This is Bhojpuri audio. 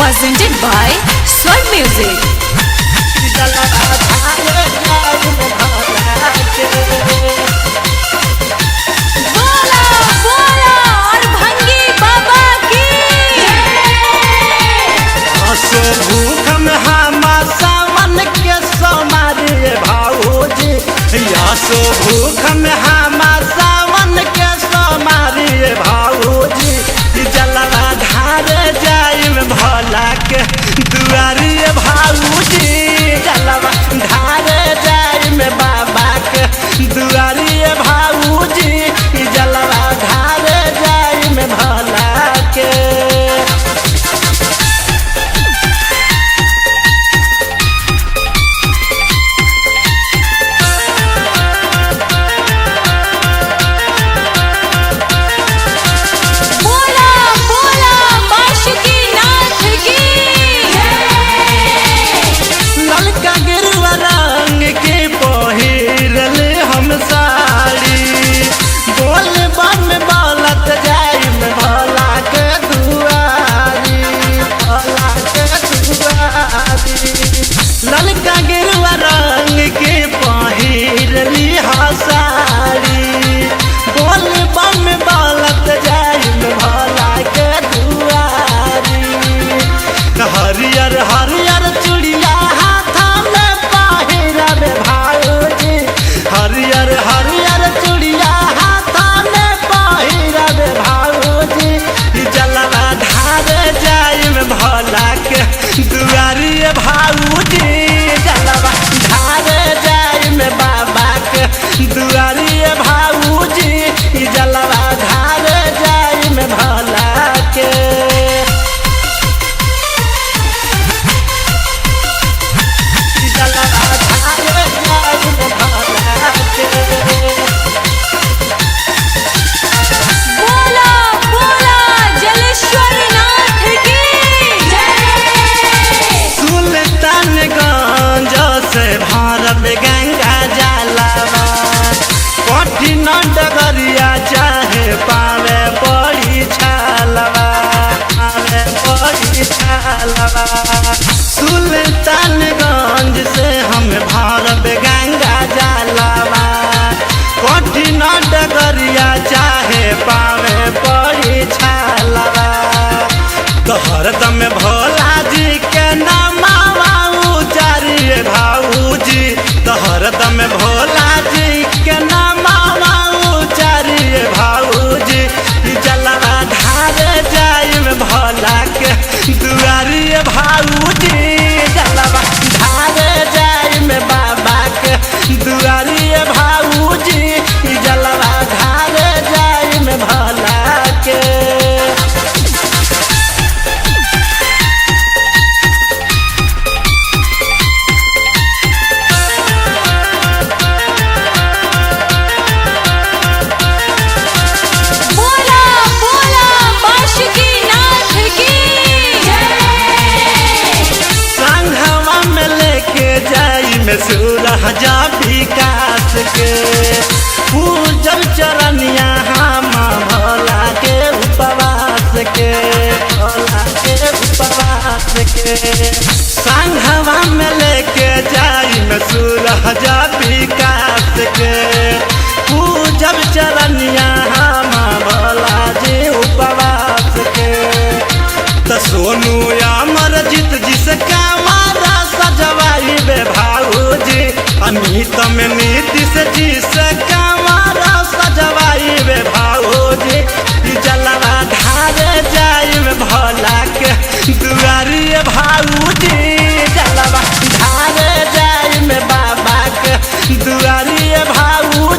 presented by Swan Music. बोला बोला और भंगी बाबा की भूख में हम सावन के सोमारी भाऊजी यासो भूख में हम सावन के सोमारी भाऊजी जलवा धारे जाई में भोला के दुआरी भाऊजी जलवा धारे जाई में बाबा के दुआरी भाऊजी जलवा धारे जाई में भोला के। बोला बोला बांसुरी नाथ की ललका गिरुआ रंग के पहिरल हम साड़ी बोल बम बोलत जाई में भोला के दुआरी भोला के दुआरी ललका गिरुआ रंग के पहिरली हा साड़ी बोल बम बोलत जाई में भोला के दुआरी हरियर हरियर चूड़िया हाथ में पहिरब भाऊजी हरियर हरियर चूड़िया हाथ में पहिरब भाऊजी जलवा धारे जाई में भोला के दुआरी भाऊजी जलवा धारे जाई में बाबा के दुआरी भाऊजी जलवा धारे जाई में भोला के। बोला बोला जलेश्वर नाथ की सुल्तानगंज से भारत गंगा जलवा कठिन डगरिया चाहे पावे बड़ी छलवा पावे बड़ी छलवा सुल्तानगंज से हम भारत गंगा जलवा कठिन डगरिया चाहे पावे बड़ी छलवा तो हरदम भोला जी के नामावा उचारिए भाऊजी तो हरदम भोला जी के नामावा उचारिए भाऊजी जलवा धारे जाई में भोला के दुआरी भाऊजी जलवा धारे जाई में बाबा के दुआरी भाऊजी जलवा धारे जाई में भोला के। बोला बोला बांसुरी नाथ की संघवा में लेके जाई में सूरजा विकास के पूजल चरनिया हम भोला के उपवास के भोला के उपवास के संघवा में लेके जाई में सूरजा विकास के पूजल चरनिया हम भोला जी उपवास के तो सोनू अमरजीत जिसका मारा सजवाई बे भाऊजी अमित में नीतीश जिसका मारा सजवाई बे भाऊजी जलवा धारे जाई में भोला के दुआरी भाऊजी जलवा धारे जाई में बाबा के दुआरी भाऊ